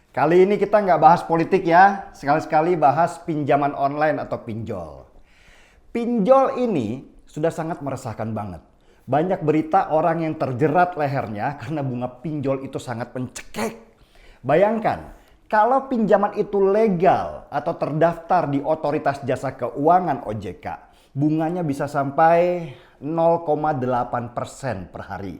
Kali ini kita nggak bahas politik ya, sekali-sekali bahas pinjaman online atau pinjol. Pinjol ini sudah sangat meresahkan banget. Banyak berita orang yang terjerat lehernya karena bunga pinjol itu sangat mencekik. Bayangkan, kalau pinjaman itu legal atau terdaftar di Otoritas Jasa Keuangan OJK, bunganya bisa sampai 0,8% per hari.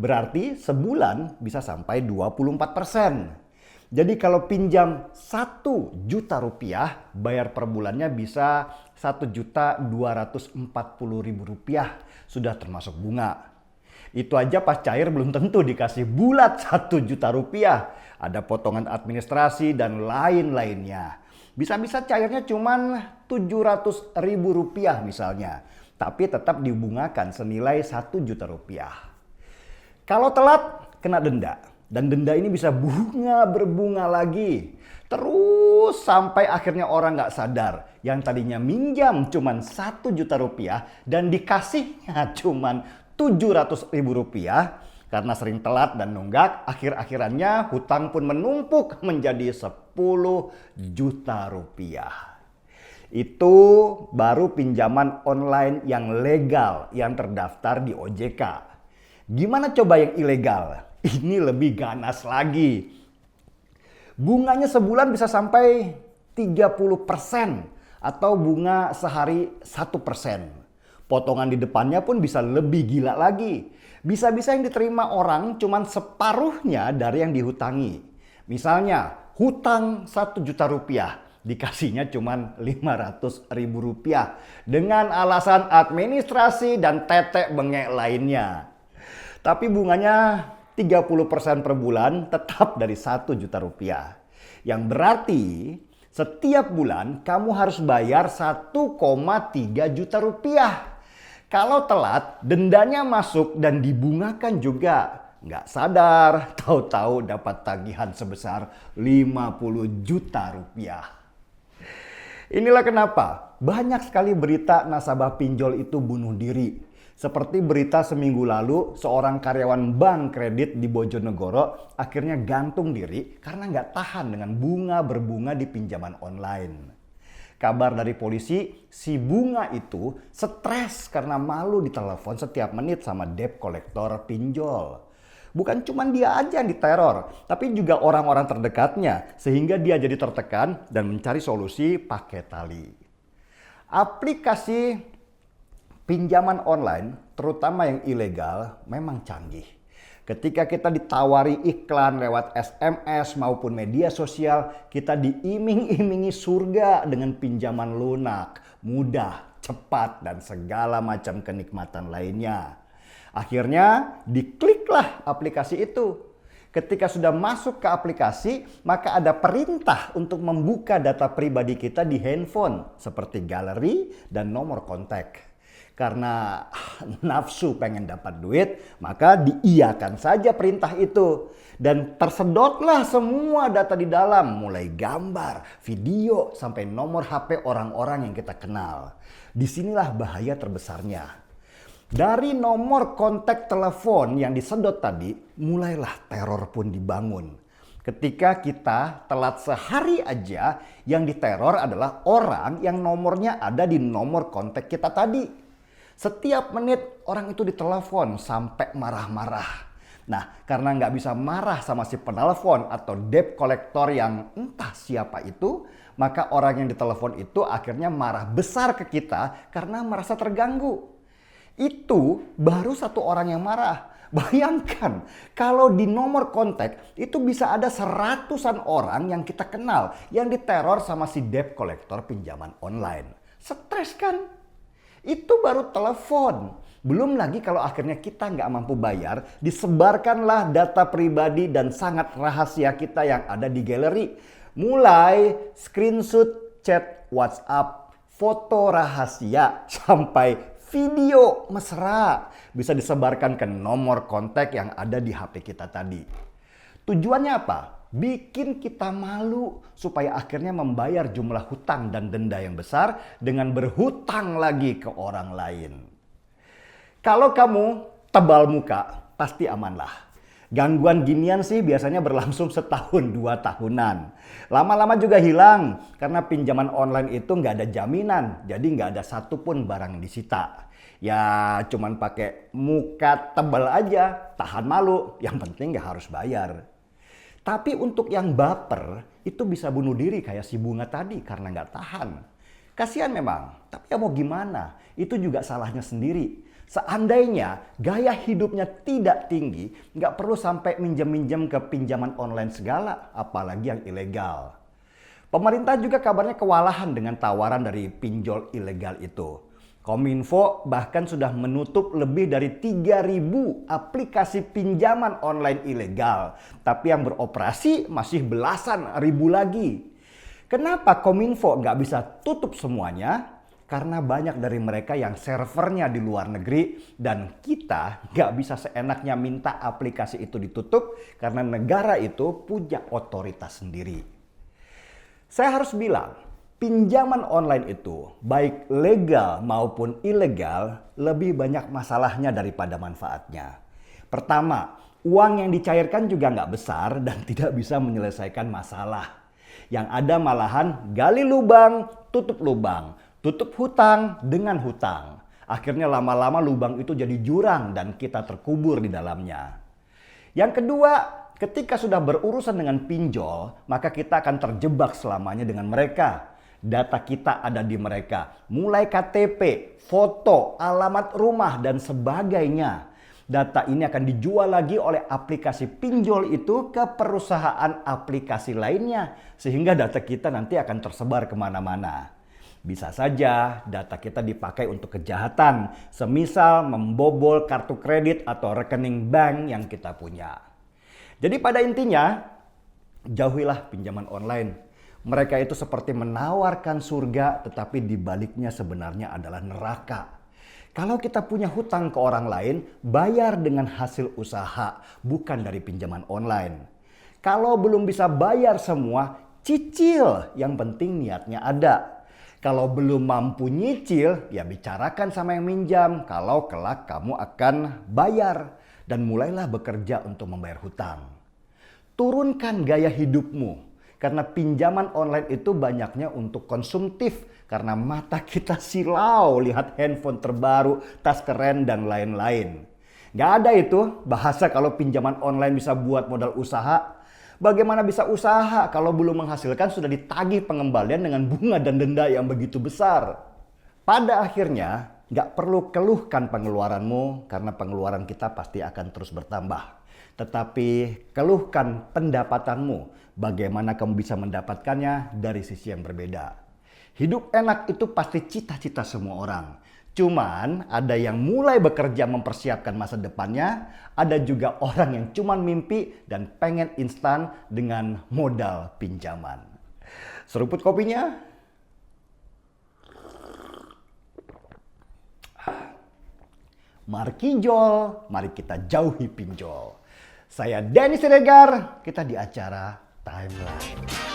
Berarti sebulan bisa sampai 24%. Jadi kalau pinjam 1 juta rupiah, bayar per bulannya bisa 1.240.000 rupiah, sudah termasuk bunga. Itu aja pas cair belum tentu dikasih bulat 1 juta rupiah. Ada potongan administrasi dan lain-lainnya. Bisa-bisa cairnya cuma 700.000 rupiah misalnya. Tapi tetap dibungakan senilai 1 juta rupiah. Kalau telat, kena denda. Dan denda ini bisa bunga berbunga lagi. Terus sampai akhirnya orang nggak sadar. Yang tadinya minjam cuma 1 juta rupiah dan dikasihnya cuma 700.000 rupiah. Karena sering telat dan nunggak, akhir-akhirannya hutang pun menumpuk menjadi 10 juta rupiah. Itu baru pinjaman online yang legal yang terdaftar di OJK. Gimana coba yang ilegal? Ini lebih ganas lagi. Bunganya sebulan bisa sampai 30% atau bunga sehari 1%. Potongan di depannya pun bisa lebih gila lagi. Bisa-bisa yang diterima orang cuma separuhnya dari yang dihutangi. Misalnya hutang 1 juta rupiah dikasihnya cuma 500.000 rupiah dengan alasan administrasi dan tetek bengek lainnya. Tapi bunganya 30% per bulan tetap dari 1 juta rupiah. Yang berarti setiap bulan kamu harus bayar 1,3 juta rupiah. Kalau telat, dendanya masuk dan dibungakan juga. Nggak sadar, tahu-tahu dapat tagihan sebesar 50 juta rupiah. Inilah kenapa banyak sekali berita nasabah pinjol itu bunuh diri. Seperti berita seminggu lalu, seorang karyawan bank kredit di Bojonegoro akhirnya gantung diri karena nggak tahan dengan bunga berbunga di pinjaman online. Kabar dari polisi, si bunga itu stres karena malu ditelepon setiap menit sama debt collector pinjol. Bukan cuma dia aja yang diteror, tapi juga orang-orang terdekatnya, sehingga dia jadi tertekan dan mencari solusi pakai tali. Aplikasi pinjaman online, terutama yang ilegal, memang canggih. Ketika kita ditawari iklan lewat SMS maupun media sosial, kita diiming-imingi surga dengan pinjaman lunak, mudah, cepat, dan segala macam kenikmatan lainnya. Akhirnya dikliklah aplikasi itu. Ketika sudah masuk ke aplikasi, maka ada perintah untuk membuka data pribadi kita di handphone, seperti galeri dan nomor kontak. Karena nafsu pengen dapat duit, maka diiyakan saja perintah itu. Dan tersedotlah semua data di dalam, mulai gambar, video, sampai nomor HP orang-orang yang kita kenal. Disinilah bahaya terbesarnya. Dari nomor kontak telepon yang disedot tadi, mulailah teror pun dibangun. Ketika kita telat sehari aja, yang diteror adalah orang yang nomornya ada di nomor kontak kita tadi. Setiap menit orang itu ditelepon sampai marah-marah. Nah, karena nggak bisa marah sama si penelpon atau debt collector yang entah siapa itu, maka orang yang ditelepon itu akhirnya marah besar ke kita karena merasa terganggu. Itu baru satu orang yang marah. Bayangkan kalau di nomor kontak itu bisa ada seratusan orang yang kita kenal yang diteror sama si debt collector pinjaman online. Stres kan? Itu baru telepon. Belum lagi kalau akhirnya kita nggak mampu bayar, disebarkanlah data pribadi dan sangat rahasia kita yang ada di galeri. Mulai screenshot chat WhatsApp, foto rahasia, sampai video mesra bisa disebarkan ke nomor kontak yang ada di HP kita tadi. Tujuannya apa? Bikin kita malu supaya akhirnya membayar jumlah hutang dan denda yang besar dengan berhutang lagi ke orang lain. Kalau kamu tebal muka, pasti amanlah. Gangguan ginian sih biasanya berlangsung setahun 2 tahunan. Lama-lama juga hilang karena pinjaman online itu nggak ada jaminan. Jadi nggak ada satupun barang yang disita. Ya cuman pakai muka tebal aja, tahan malu. Yang penting nggak harus bayar. Tapi untuk yang baper itu bisa bunuh diri kayak si bunga tadi karena nggak tahan. Kasihan memang, tapi ya mau gimana? Itu juga salahnya sendiri. Seandainya gaya hidupnya tidak tinggi, nggak perlu sampai minjem-minjem ke pinjaman online segala, apalagi yang ilegal. Pemerintah juga kabarnya kewalahan dengan tawaran dari pinjol ilegal itu. Kominfo bahkan sudah menutup lebih dari 3.000 aplikasi pinjaman online ilegal. Tapi yang beroperasi masih belasan ribu lagi. Kenapa Kominfo nggak bisa tutup semuanya? Karena banyak dari mereka yang servernya di luar negeri dan kita nggak bisa seenaknya minta aplikasi itu ditutup karena negara itu punya otoritas sendiri. Saya harus bilang, pinjaman online itu baik legal maupun ilegal lebih banyak masalahnya daripada manfaatnya. Pertama, uang yang dicairkan juga nggak besar dan tidak bisa menyelesaikan masalah. Yang ada malahan gali lubang, tutup lubang. Tutup hutang dengan hutang. Akhirnya lama-lama lubang itu jadi jurang dan kita terkubur di dalamnya. Yang kedua, ketika sudah berurusan dengan pinjol, maka kita akan terjebak selamanya dengan mereka. Data kita ada di mereka. Mulai KTP, foto, alamat rumah, dan sebagainya. Data ini akan dijual lagi oleh aplikasi pinjol itu ke perusahaan aplikasi lainnya. Sehingga data kita nanti akan tersebar kemana-mana. Bisa saja data kita dipakai untuk kejahatan, semisal membobol kartu kredit atau rekening bank yang kita punya. Jadi pada intinya, jauhilah pinjaman online. Mereka itu seperti menawarkan surga, tetapi di baliknya sebenarnya adalah neraka. Kalau kita punya hutang ke orang lain, bayar dengan hasil usaha, bukan dari pinjaman online. Kalau belum bisa bayar semua, cicil, yang penting niatnya ada. Kalau belum mampu nyicil, ya bicarakan sama yang minjam. Kalau kelak kamu akan bayar dan mulailah bekerja untuk membayar hutang. Turunkan gaya hidupmu. Karena pinjaman online itu banyaknya untuk konsumtif. Karena mata kita silau lihat handphone terbaru, tas keren dan lain-lain. Gak ada itu bahasa kalau pinjaman online bisa buat modal usaha. Bagaimana bisa usaha kalau belum menghasilkan sudah ditagih pengembalian dengan bunga dan denda yang begitu besar? Pada akhirnya, nggak perlu keluhkan pengeluaranmu karena pengeluaran kita pasti akan terus bertambah. Tetapi keluhkan pendapatanmu, bagaimana kamu bisa mendapatkannya dari sisi yang berbeda. Hidup enak itu pasti cita-cita semua orang. Cuman ada yang mulai bekerja mempersiapkan masa depannya, ada juga orang yang cuman mimpi dan pengen instan dengan modal pinjaman. Seruput kopinya. Markijol, mari kita jauhi pinjol. Saya Denny Siregar, kita di acara Timeline.